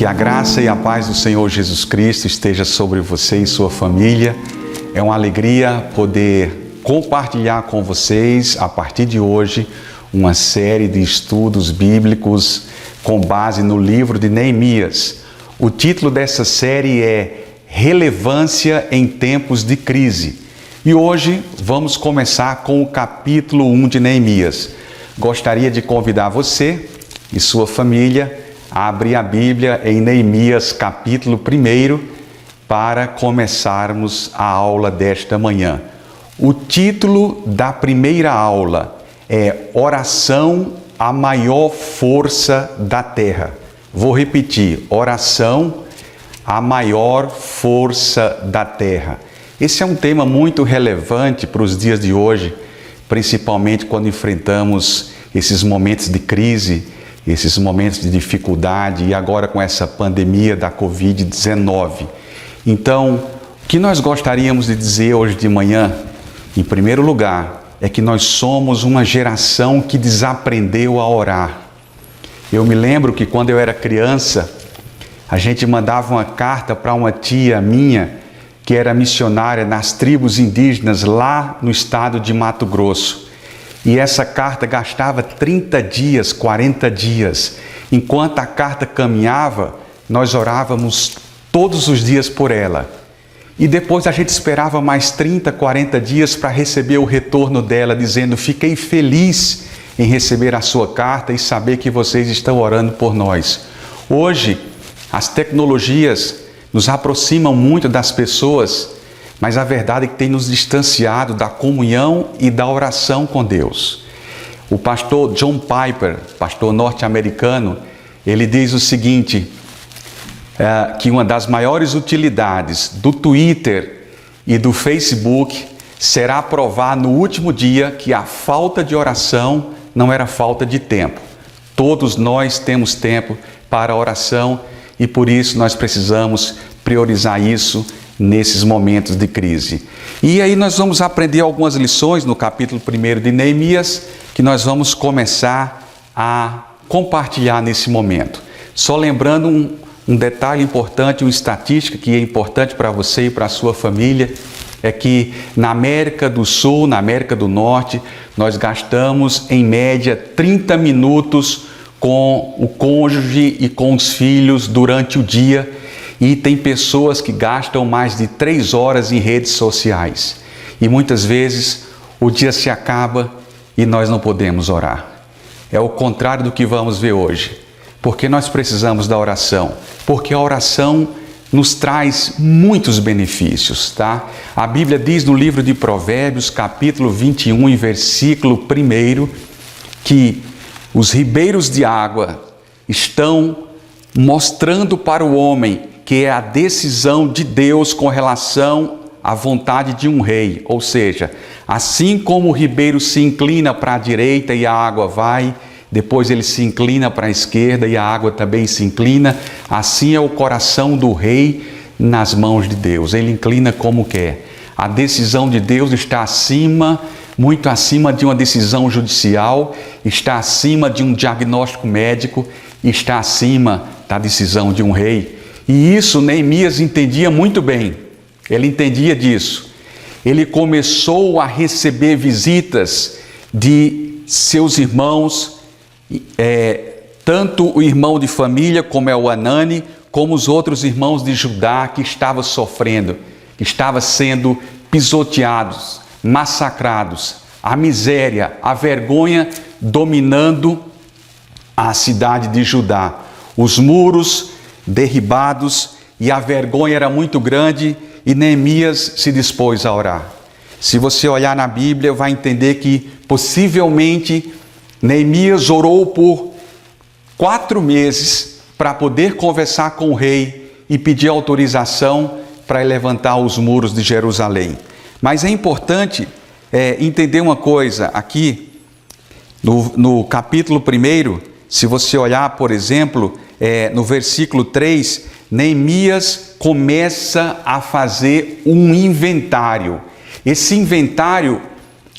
Que a graça e a paz do Senhor Jesus Cristo esteja sobre você e sua família. É uma alegria poder compartilhar com vocês, a partir de hoje, uma série de estudos bíblicos com base no livro de Neemias. O título dessa série é Relevância em Tempos de Crise. E hoje vamos começar com o capítulo 1 de Neemias. Gostaria de convidar você e sua família a abrir a Bíblia em Neemias capítulo 1 para começarmos a aula desta manhã. O título da primeira aula é Oração, a maior força da terra. Vou repetir, oração, a maior força da terra. Esse é um tema muito relevante para os dias de hoje, principalmente quando enfrentamos esses momentos de crise, esses momentos de dificuldade e agora com essa pandemia da Covid-19. Então, o que nós gostaríamos de dizer hoje de manhã, em primeiro lugar, é que nós somos uma geração que desaprendeu a orar. Eu me lembro que quando eu era criança, a gente mandava uma carta para uma tia minha, que era missionária nas tribos indígenas lá no estado de Mato Grosso. E essa carta gastava 30 dias, 40 dias. Enquanto a carta caminhava, nós orávamos todos os dias por ela. E depois a gente esperava mais 30, 40 dias para receber o retorno dela, dizendo: fiquei feliz em receber a sua carta e saber que vocês estão orando por nós. Hoje, as tecnologias nos aproximam muito das pessoas, mas a verdade é que tem nos distanciado da comunhão e da oração com Deus. O pastor John Piper, pastor norte-americano, ele diz o seguinte, que uma das maiores utilidades do Twitter e do Facebook será provar no último dia que a falta de oração não era falta de tempo. Todos nós temos tempo para a oração e por isso nós precisamos priorizar isso nesses momentos de crise. E aí nós vamos aprender algumas lições no capítulo 1 de Neemias, que nós vamos começar a compartilhar nesse momento. Só lembrando um detalhe importante, uma estatística que é importante para você e para a sua família, é que na América do Sul, na América do Norte, nós gastamos em média 30 minutos com o cônjuge e com os filhos durante o dia, e tem pessoas que gastam mais de 3 horas em redes sociais. E muitas vezes o dia se acaba e nós não podemos orar. É o contrário do que vamos ver hoje. Porque nós precisamos da oração? Porque a oração nos traz muitos benefícios, tá? A Bíblia diz no livro de Provérbios, capítulo 21, e versículo 1, que os ribeiros de água estão mostrando para o homem que é a decisão de Deus com relação à vontade de um rei. Ou seja, assim como o ribeiro se inclina para a direita e a água vai, depois ele se inclina para a esquerda e a água também se inclina, assim é o coração do rei nas mãos de Deus. Ele inclina como quer. A decisão de Deus está acima, muito acima de uma decisão judicial, está acima de um diagnóstico médico, está acima da decisão de um rei. E isso Neemias entendia muito bem, ele entendia disso. Ele começou a receber visitas de seus irmãos, tanto o irmão de família, como é o Anani, como os outros irmãos de Judá que estavam sofrendo, que estavam sendo pisoteados, massacrados, a miséria, a vergonha dominando a cidade de Judá. Os muros derribados e a vergonha era muito grande e Neemias se dispôs a orar. Se você olhar na Bíblia, vai entender que possivelmente Neemias orou por 4 meses para poder conversar com o rei e pedir autorização para levantar os muros de Jerusalém. Mas é importante entender uma coisa aqui, no capítulo 1, se você olhar, por exemplo, no versículo 3, Neemias começa a fazer um inventário. Esse inventário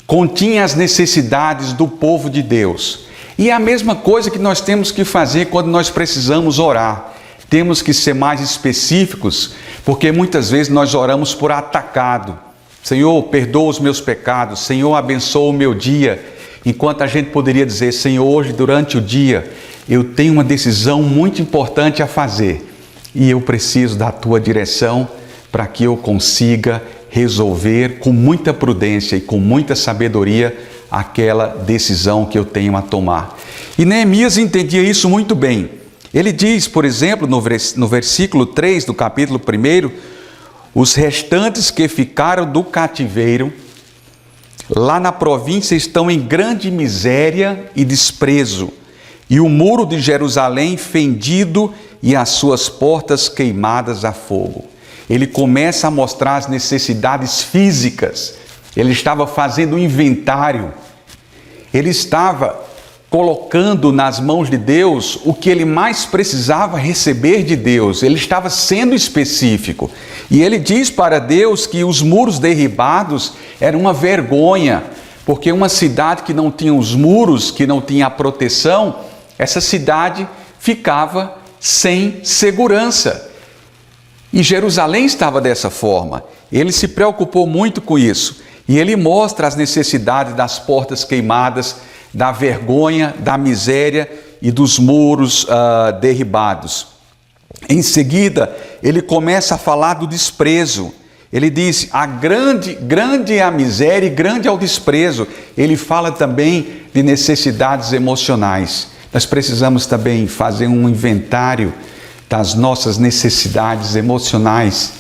continha as necessidades do povo de Deus. E é a mesma coisa que nós temos que fazer quando nós precisamos orar. temos que ser mais específicos, porque muitas vezes nós oramos por atacado. Senhor, perdoa os meus pecados. Senhor, abençoa o meu dia. Enquanto a gente poderia dizer, Senhor, hoje durante o dia eu tenho uma decisão muito importante a fazer e eu preciso da tua direção para que eu consiga resolver com muita prudência e com muita sabedoria aquela decisão que eu tenho a tomar. E Neemias entendia isso muito bem. Ele diz, por exemplo, no versículo 3 do capítulo 1, os restantes que ficaram do cativeiro lá na província estão em grande miséria e desprezo, e o muro de Jerusalém fendido e as suas portas queimadas a fogo. Ele começa a mostrar as necessidades físicas. Ele estava fazendo um inventário. Ele estava colocando nas mãos de Deus o que ele mais precisava receber de Deus. Ele estava sendo específico. E ele diz para Deus que os muros derribados eram uma vergonha, porque uma cidade que não tinha os muros, que não tinha a proteção, essa cidade ficava sem segurança. E Jerusalém estava dessa forma. Ele se preocupou muito com isso. E ele mostra as necessidades das portas queimadas, da vergonha, da miséria e dos muros derribados. Em seguida, ele começa a falar do desprezo. Ele diz, grande é a miséria e grande é o desprezo. Ele fala também de necessidades emocionais. Nós precisamos também fazer um inventário das nossas necessidades emocionais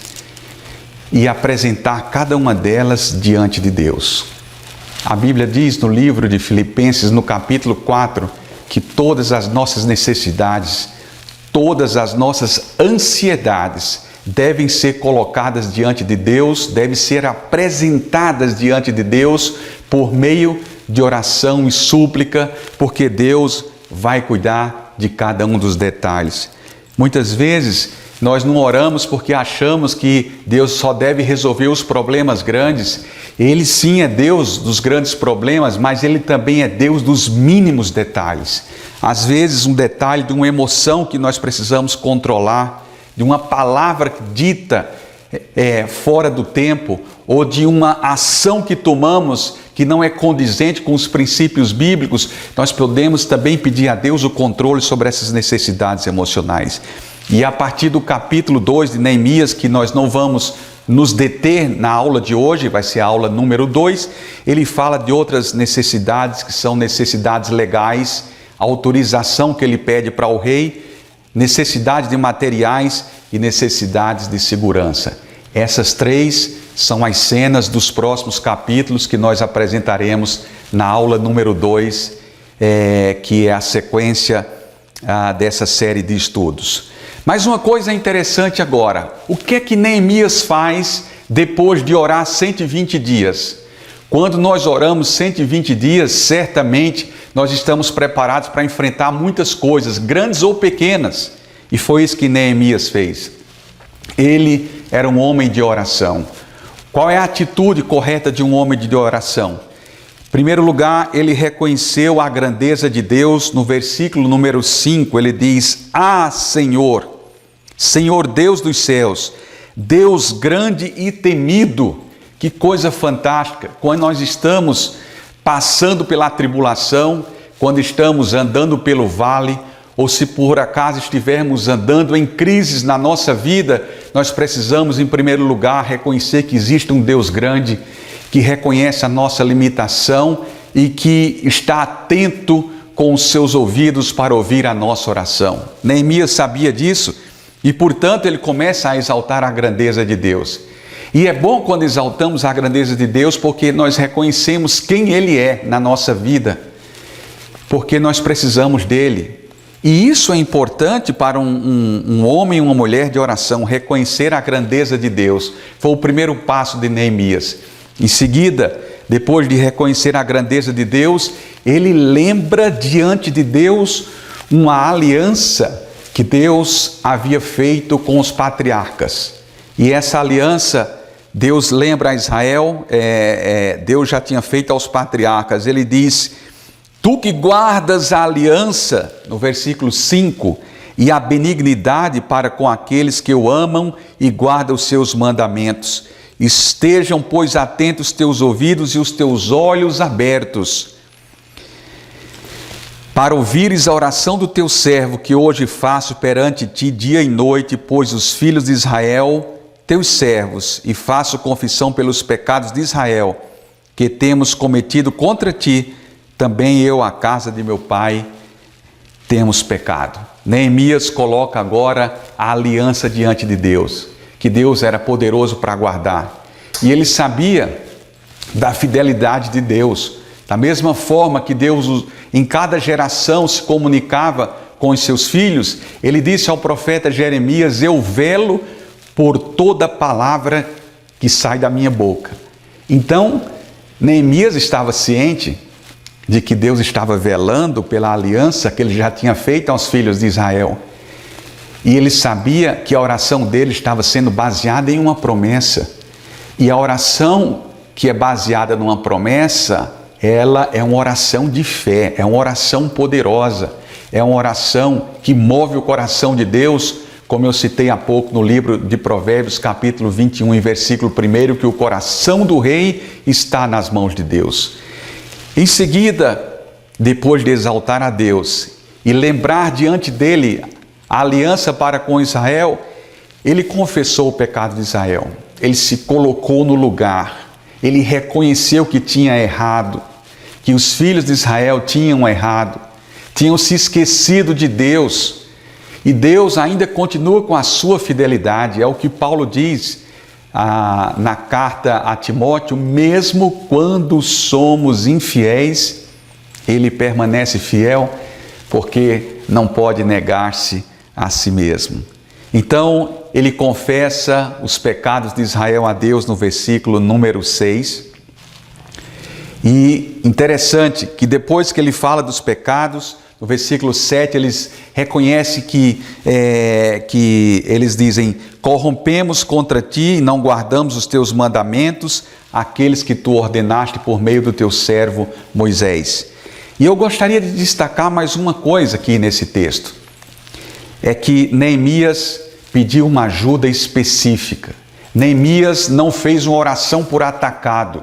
e apresentar cada uma delas diante de Deus. A Bíblia diz no livro de Filipenses, no capítulo 4, que todas as nossas necessidades, todas as nossas ansiedades devem ser colocadas diante de Deus, devem ser apresentadas diante de Deus por meio de oração e súplica, porque Deus vai cuidar de cada um dos detalhes. Muitas vezes nós não oramos porque achamos que Deus só deve resolver os problemas grandes. Ele sim é Deus dos grandes problemas, mas Ele também é Deus dos mínimos detalhes. Às vezes um detalhe de uma emoção que nós precisamos controlar, de uma palavra dita fora do tempo, ou de uma ação que tomamos que não é condizente com os princípios bíblicos, nós podemos também pedir a Deus o controle sobre essas necessidades emocionais. E a partir do capítulo 2 de Neemias, que nós não vamos nos deter na aula de hoje, vai ser a aula número 2, ele fala de outras necessidades que são necessidades legais, a autorização que ele pede para o rei, necessidades de materiais e necessidades de segurança. Essas três são as cenas dos próximos capítulos que nós apresentaremos na aula número 2, que é a sequência dessa série de estudos. Mas uma coisa interessante agora, o que é que Neemias faz depois de orar 120 dias? Quando nós oramos 120 dias, certamente nós estamos preparados para enfrentar muitas coisas, grandes ou pequenas. E foi isso que Neemias fez. Ele era um homem de oração. Qual é a atitude correta de um homem de oração? Em primeiro lugar, ele reconheceu a grandeza de Deus. No versículo número 5, ele diz, Senhor, Senhor Deus dos céus, Deus grande e temido. Que coisa fantástica, quando nós estamos passando pela tribulação, quando estamos andando pelo vale, ou se por acaso estivermos andando em crises na nossa vida, nós precisamos, em primeiro lugar, reconhecer que existe um Deus grande, que reconhece a nossa limitação e que está atento com os seus ouvidos para ouvir a nossa oração. Neemias sabia disso e, portanto, ele começa a exaltar a grandeza de Deus. E é bom quando exaltamos a grandeza de Deus, porque nós reconhecemos quem Ele é na nossa vida, porque nós precisamos dEle. E isso é importante para um homem e uma mulher de oração, reconhecer a grandeza de Deus. Foi o primeiro passo de Neemias. Em seguida, depois de reconhecer a grandeza de Deus, ele lembra diante de Deus uma aliança que Deus havia feito com os patriarcas. E essa aliança, Deus lembra a Israel, Deus já tinha feito aos patriarcas. Ele diz, tu que guardas a aliança, no versículo 5, e a benignidade para com aqueles que o amam e guardam os seus mandamentos. Estejam, pois, atentos os teus ouvidos e os teus olhos abertos, para ouvires a oração do teu servo, que hoje faço perante ti dia e noite, pois os filhos de Israel, teus servos, e faço confissão pelos pecados de Israel, que temos cometido contra ti, também eu, a casa de meu pai, temos pecado. Neemias coloca agora a aliança diante de Deus, que Deus era poderoso para guardar. E ele sabia da fidelidade de Deus. Da mesma forma que Deus, em cada geração, se comunicava com os seus filhos, ele disse ao profeta Jeremias: eu velo por toda palavra que sai da minha boca. Então, Neemias estava ciente de que Deus estava velando pela aliança que ele já tinha feito aos filhos de Israel. E ele sabia que a oração dele estava sendo baseada em uma promessa. E a oração que é baseada numa promessa, ela é uma oração de fé, é uma oração poderosa, é uma oração que move o coração de Deus, como eu citei há pouco no livro de Provérbios, capítulo 21, em versículo 1, que o coração do rei está nas mãos de Deus. Em seguida, depois de exaltar a Deus e lembrar diante dele a aliança para com Israel, ele confessou o pecado de Israel. Ele se colocou no lugar, ele reconheceu que tinha errado, que os filhos de Israel tinham errado, tinham se esquecido de Deus. E Deus ainda continua com a sua fidelidade, é o que Paulo diz na carta a Timóteo: mesmo quando somos infiéis, ele permanece fiel, porque não pode negar-se a si mesmo. Então, ele confessa os pecados de Israel a Deus no versículo número 6. E interessante que depois que ele fala dos pecados, no versículo 7, eles reconhecem que eles dizem: corrompemos contra ti e não guardamos os teus mandamentos, aqueles que tu ordenaste por meio do teu servo Moisés. E eu gostaria de destacar mais uma coisa aqui nesse texto. É que Neemias pediu uma ajuda específica. Neemias não fez uma oração por atacado.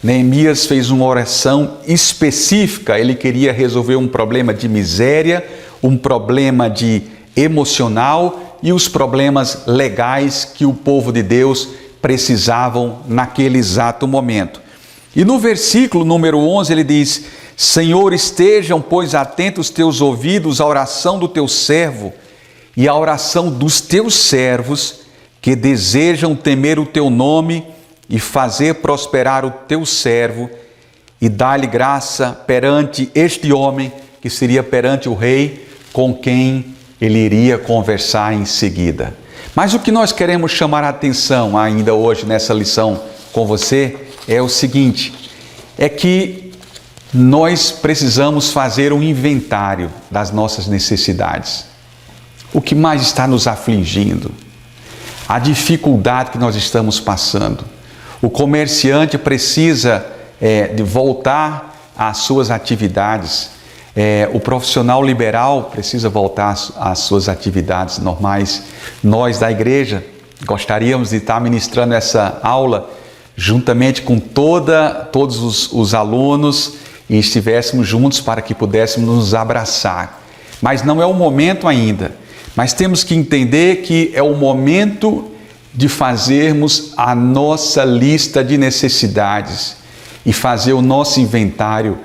Neemias fez uma oração específica. Ele queria resolver um problema de miséria, um problema de emocional e os problemas legais que o povo de Deus precisavam naquele exato momento. E no versículo número 11 ele diz: Senhor, estejam, pois, atentos os teus ouvidos à oração do teu servo e à oração dos teus servos que desejam temer o teu nome e fazer prosperar o teu servo, e dar-lhe graça perante este homem, que seria perante o rei, com quem ele iria conversar em seguida. Mas o que nós queremos chamar a atenção ainda hoje nessa lição com você é o seguinte: é que nós precisamos fazer um inventário das nossas necessidades. O que mais está nos afligindo? A dificuldade que nós estamos passando. O comerciante precisa de voltar às suas atividades. O profissional liberal precisa voltar às suas atividades normais. Nós da igreja gostaríamos de estar ministrando essa aula juntamente com todos os alunos e estivéssemos juntos para que pudéssemos nos abraçar. Mas não é o momento ainda. Mas temos que entender que é o momento de fazermos a nossa lista de necessidades e fazer o nosso inventário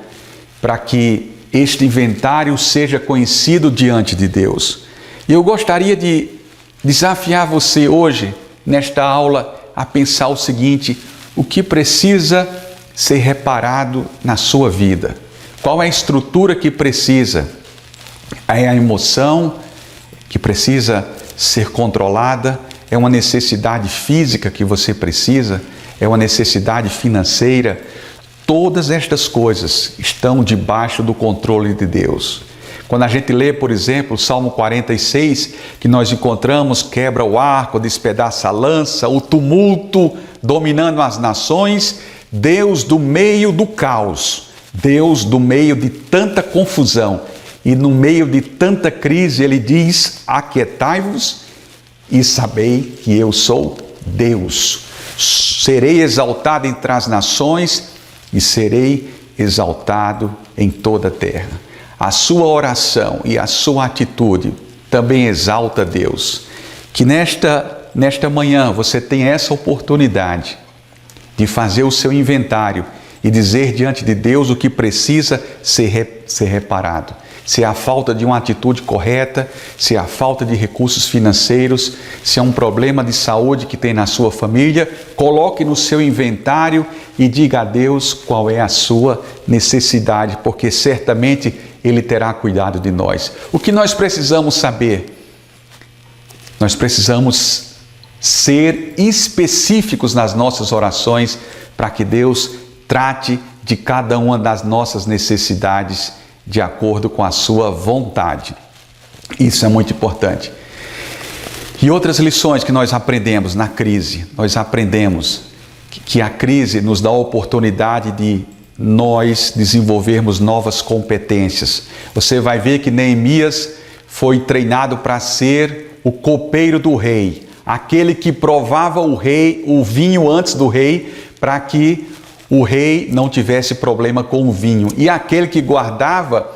para que este inventário seja conhecido diante de Deus. E eu gostaria de desafiar você hoje, nesta aula, a pensar o seguinte: o que precisa ser reparado na sua vida? Qual é a estrutura que precisa? É a emoção que precisa ser controlada? É uma necessidade física que você precisa? É uma necessidade financeira? Todas estas coisas estão debaixo do controle de Deus. Quando a gente lê, por exemplo, o Salmo 46, que nós encontramos: quebra o arco, despedaça a lança, o tumulto dominando as nações, Deus do meio do caos, Deus do meio de tanta confusão, e no meio de tanta crise ele diz: aquietai-vos e sabei que eu sou Deus. Serei exaltado entre as nações e serei exaltado em toda a terra. A sua oração e a sua atitude também exalta Deus. Que nesta manhã você tenha essa oportunidade de fazer o seu inventário e dizer diante de Deus o que precisa ser reparado. Se é a falta de uma atitude correta, se é a falta de recursos financeiros, se é um problema de saúde que tem na sua família, coloque no seu inventário e diga a Deus qual é a sua necessidade, porque certamente Ele terá cuidado de nós. O que nós precisamos saber? Nós precisamos ser específicos nas nossas orações para que Deus trate de cada uma das nossas necessidades de acordo com a sua vontade. Isso é muito importante. E outras lições que nós aprendemos na crise. Nós aprendemos que a crise nos dá a oportunidade de nós desenvolvermos novas competências. Você vai ver que Neemias foi treinado para ser o copeiro do rei, aquele que provava o vinho antes do rei, para que o rei não tivesse problema com o vinho, e aquele que guardava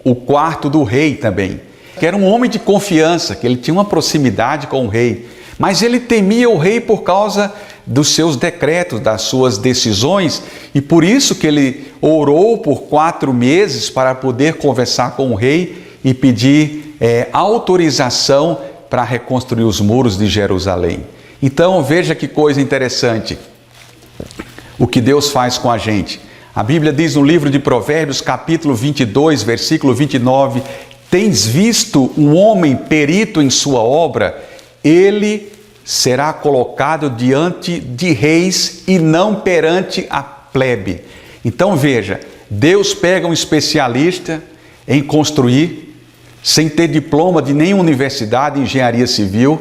o quarto do rei também, que era um homem de confiança, que ele tinha uma proximidade com o rei, mas ele temia o rei por causa dos seus decretos, das suas decisões, e por isso que ele orou por 4 meses para poder conversar com o rei e pedir autorização para reconstruir os muros de Jerusalém. Então veja que coisa interessante o que Deus faz com a gente. A Bíblia diz no livro de Provérbios, capítulo 22, versículo 29, tens visto um homem perito em sua obra? Ele será colocado diante de reis e não perante a plebe. Então veja, Deus pega um especialista em construir, sem ter diploma de nenhuma universidade de engenharia civil,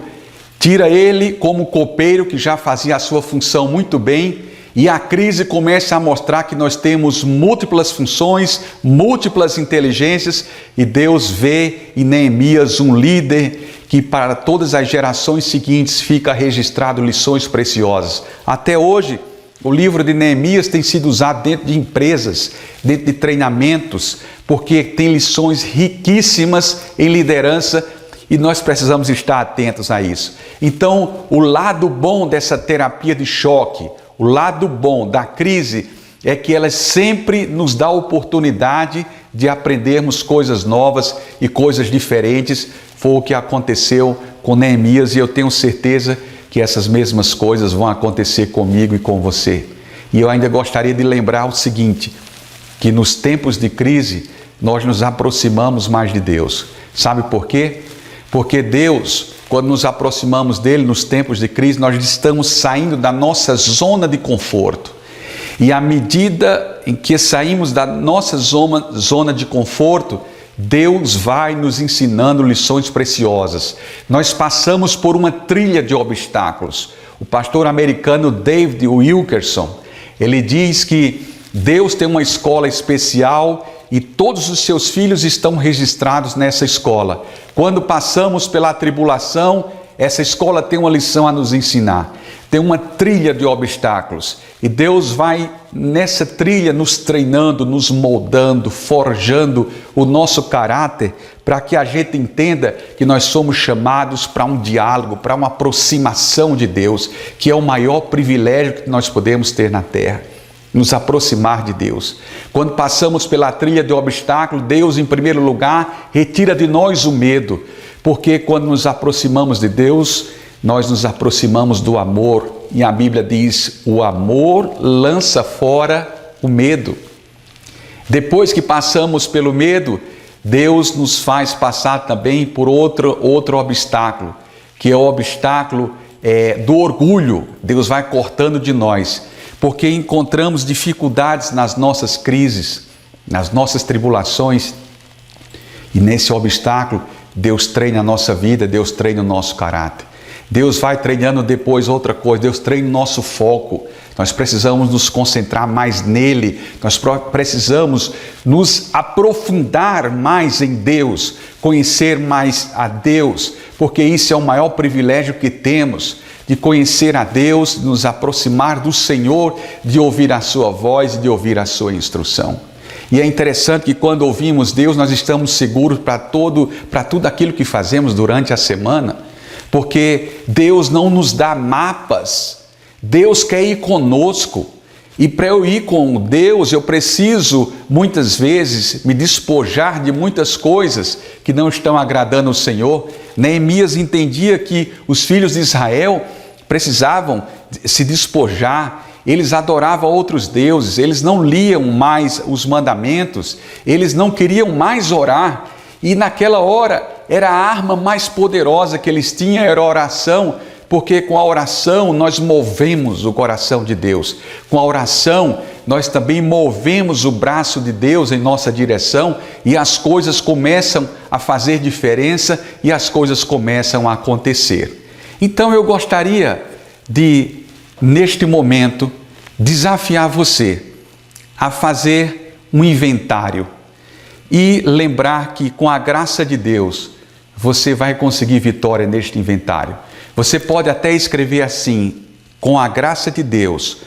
tira ele como copeiro que já fazia a sua função muito bem, e a crise começa a mostrar que nós temos múltiplas funções, múltiplas inteligências, e Deus vê em Neemias um líder que para todas as gerações seguintes fica registrado lições preciosas. Até hoje, o livro de Neemias tem sido usado dentro de empresas, dentro de treinamentos, porque tem lições riquíssimas em liderança e nós precisamos estar atentos a isso. Então, o lado bom dessa terapia de choque, o lado bom da crise é que ela sempre nos dá a oportunidade de aprendermos coisas novas e coisas diferentes. Foi o que aconteceu com Neemias e eu tenho certeza que essas mesmas coisas vão acontecer comigo e com você. E eu ainda gostaria de lembrar o seguinte, que nos tempos de crise nós nos aproximamos mais de Deus. Sabe por quê? Porque Deus, quando nos aproximamos dele nos tempos de crise, nós estamos saindo da nossa zona de conforto. E à medida em que saímos da nossa zona de conforto, Deus vai nos ensinando lições preciosas. Nós passamos por uma trilha de obstáculos. O pastor americano David Wilkerson, ele diz que Deus tem uma escola especial e todos os seus filhos estão registrados nessa escola. Quando passamos pela tribulação, essa escola tem uma lição a nos ensinar. Tem uma trilha de obstáculos. E Deus vai nessa trilha nos treinando, nos moldando, forjando o nosso caráter para que a gente entenda que nós somos chamados para um diálogo, para uma aproximação de Deus, que é o maior privilégio que nós podemos ter na terra. Nos aproximar de Deus. Quando passamos pela trilha de obstáculo, Deus, em primeiro lugar, retira de nós o medo, porque quando nos aproximamos de Deus, nós nos aproximamos do amor, e a Bíblia diz, o amor lança fora o medo. Depois que passamos pelo medo, Deus nos faz passar também por outro obstáculo, que é o obstáculo do orgulho. Deus vai cortando de nós, porque encontramos dificuldades nas nossas crises, nas nossas tribulações, e nesse obstáculo, Deus treina a nossa vida, Deus treina o nosso caráter. Deus vai treinando depois outra coisa, Deus treina o nosso foco. Nós precisamos nos concentrar mais nele, nós precisamos nos aprofundar mais em Deus, conhecer mais a Deus, porque isso é o maior privilégio que temos, de conhecer a Deus, de nos aproximar do Senhor, de ouvir a sua voz e de ouvir a sua instrução. E é interessante que quando ouvimos Deus, nós estamos seguros para tudo aquilo que fazemos durante a semana, porque Deus não nos dá mapas, Deus quer ir conosco. E para eu ir com Deus, eu preciso, muitas vezes, me despojar de muitas coisas que não estão agradando o Senhor. Neemias entendia que os filhos de Israel precisavam se despojar. Eles adoravam outros deuses, eles não liam mais os mandamentos, eles não queriam mais orar. E naquela hora, era a arma mais poderosa que eles tinham, era a oração, porque com a oração nós movemos o coração de Deus. Com a oração nós também movemos o braço de Deus em nossa direção e as coisas começam a fazer diferença e as coisas começam a acontecer. Então eu gostaria de, neste momento, desafiar você a fazer um inventário e lembrar que com a graça de Deus você vai conseguir vitória neste inventário. Você pode até escrever assim: com a graça de Deus,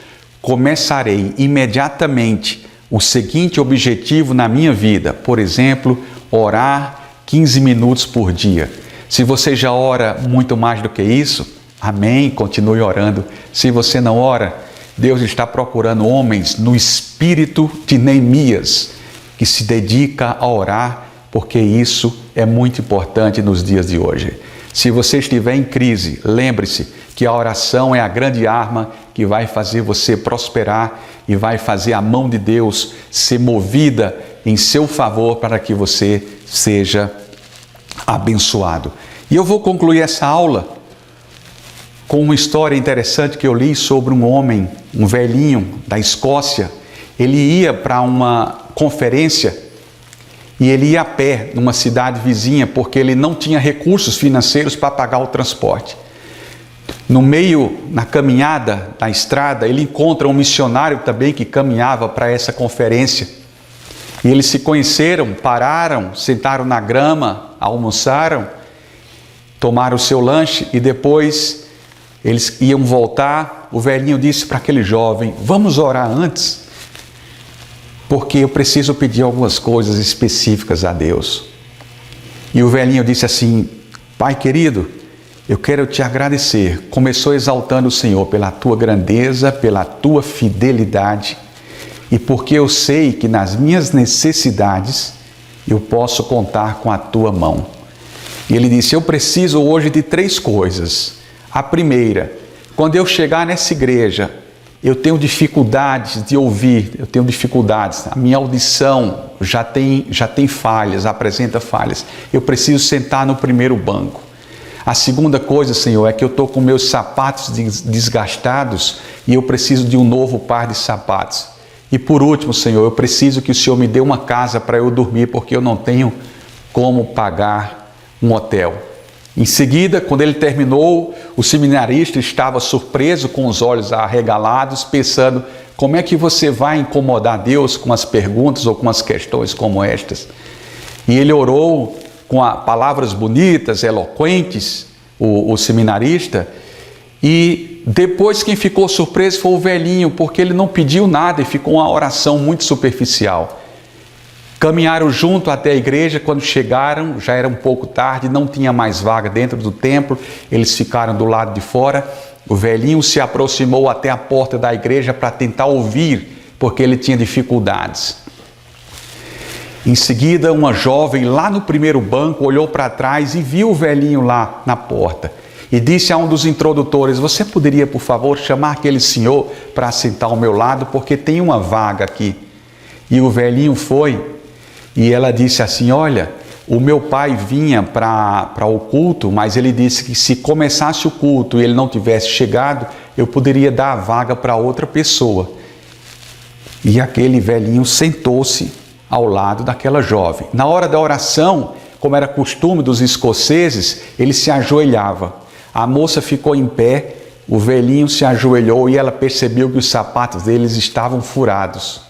começarei imediatamente o seguinte objetivo na minha vida. Por exemplo, orar 15 minutos por dia. Se você já ora muito mais do que isso, amém, continue orando. Se você não ora, Deus está procurando homens no espírito de Neemias, que se dedica a orar, porque isso é muito importante nos dias de hoje. Se você estiver em crise, lembre-se que a oração é a grande arma que vai fazer você prosperar e vai fazer a mão de Deus ser movida em seu favor para que você seja abençoado. E eu vou concluir essa aula com uma história interessante que eu li sobre um homem, um velhinho da Escócia. Ele ia para uma conferência e ele ia a pé numa cidade vizinha porque ele não tinha recursos financeiros para pagar o transporte. No meio, na caminhada, na estrada, ele encontra um missionário também que caminhava para essa conferência. E eles se conheceram, pararam, sentaram na grama, almoçaram, tomaram o seu lanche e depois eles iam voltar. O velhinho disse para aquele jovem: vamos orar antes, porque eu preciso pedir algumas coisas específicas a Deus. E o velhinho disse assim: pai querido, eu quero te agradecer. Começou exaltando o Senhor pela tua grandeza, pela tua fidelidade e porque eu sei que nas minhas necessidades eu posso contar com a tua mão. E ele disse: eu preciso hoje de 3 coisas. A primeira, quando eu chegar nessa igreja, eu tenho dificuldades de ouvir, eu tenho dificuldades, a minha audição já tem falhas, apresenta falhas. Eu preciso sentar no primeiro banco. A segunda coisa, Senhor, é que eu estou com meus sapatos desgastados e eu preciso de um novo par de sapatos. E por último, Senhor, eu preciso que o Senhor me dê uma casa para eu dormir, porque eu não tenho como pagar um hotel. Em seguida, quando ele terminou, o seminarista estava surpreso, com os olhos arregalados, pensando: como é que você vai incomodar Deus com as perguntas ou com as questões como estas? E ele orou com palavras bonitas, eloquentes, o seminarista, e depois quem ficou surpreso foi o velhinho, porque ele não pediu nada e ficou uma oração muito superficial. Caminharam junto até a igreja. Quando chegaram, já era um pouco tarde, não tinha mais vaga dentro do templo, eles ficaram do lado de fora. O velhinho se aproximou até a porta da igreja para tentar ouvir, porque ele tinha dificuldades. Em seguida, uma jovem lá no primeiro banco olhou para trás e viu o velhinho lá na porta e disse a um dos introdutores: você poderia, por favor, chamar aquele senhor para sentar ao meu lado, porque tem uma vaga aqui. E o velhinho foi. E ela disse assim: olha, o meu pai vinha para o culto, mas ele disse que se começasse o culto e ele não tivesse chegado, eu poderia dar a vaga para outra pessoa. E aquele velhinho sentou-se ao lado daquela jovem. Na hora da oração, como era costume dos escoceses, ele se ajoelhava. A moça ficou em pé, o velhinho se ajoelhou e ela percebeu que os sapatos deles estavam furados.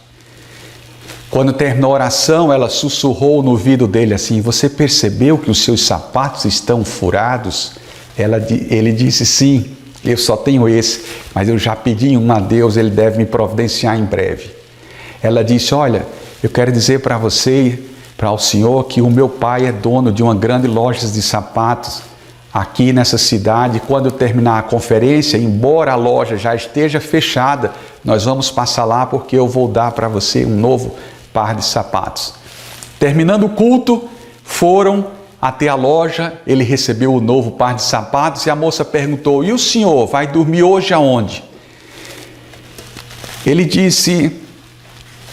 Quando terminou a oração, ela sussurrou no ouvido dele assim: você percebeu que os seus sapatos estão furados? Ele disse: sim, eu só tenho esse, mas eu já pedi um a Deus, Ele deve me providenciar em breve. Ela disse: olha, eu quero dizer para você, para o senhor, que o meu pai é dono de uma grande loja de sapatos aqui nessa cidade. Quando eu terminar a conferência, embora a loja já esteja fechada, nós vamos passar lá porque eu vou dar para você um novo par de sapatos. Terminando o culto, foram até a loja, ele recebeu o novo par de sapatos e a moça perguntou: e o senhor vai dormir hoje aonde? Ele disse: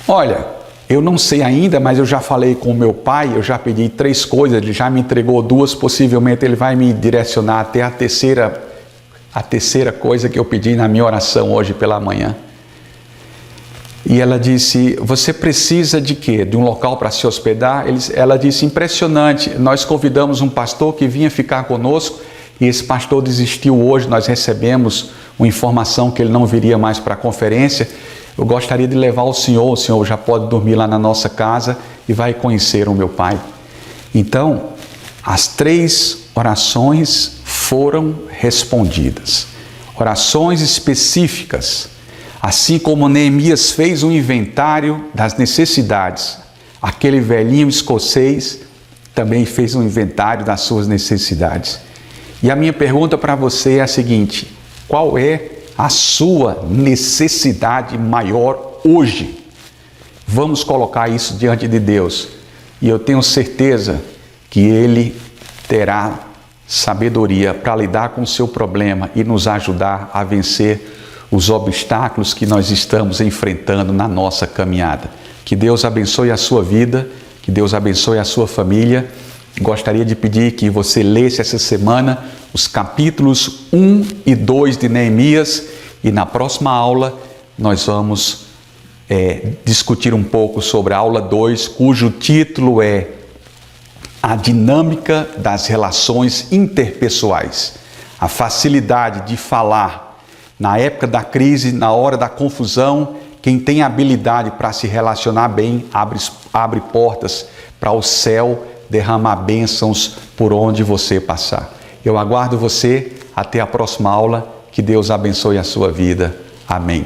olha, eu não sei ainda, mas eu já falei com o meu pai, eu já pedi 3 coisas, ele já me entregou 2, possivelmente ele vai me direcionar até a terceira coisa que eu pedi na minha oração hoje pela manhã. E ela disse: você precisa de quê? De um local para se hospedar? Ela disse: impressionante, nós convidamos um pastor que vinha ficar conosco e esse pastor desistiu hoje, nós recebemos uma informação que ele não viria mais para a conferência. Eu gostaria de levar o senhor já pode dormir lá na nossa casa e vai conhecer o meu pai. Então, as 3 orações foram respondidas. Orações específicas. Assim como Neemias fez um inventário das necessidades, aquele velhinho escocês também fez um inventário das suas necessidades. E a minha pergunta para você é a seguinte: qual é a sua necessidade maior hoje? Vamos colocar isso diante de Deus e eu tenho certeza que Ele terá sabedoria para lidar com o seu problema e nos ajudar a vencer os obstáculos que nós estamos enfrentando na nossa caminhada. Que Deus abençoe a sua vida, que Deus abençoe a sua família. Gostaria de pedir que você lesse essa semana os capítulos 1 e 2 de Neemias e na próxima aula nós vamos discutir um pouco sobre a aula 2, cujo título é A Dinâmica das Relações Interpessoais. A facilidade de falar na época da crise, na hora da confusão. Quem tem habilidade para se relacionar bem, abre portas para o céu derramar bênçãos por onde você passar. Eu aguardo você até a próxima aula. Que Deus abençoe a sua vida. Amém.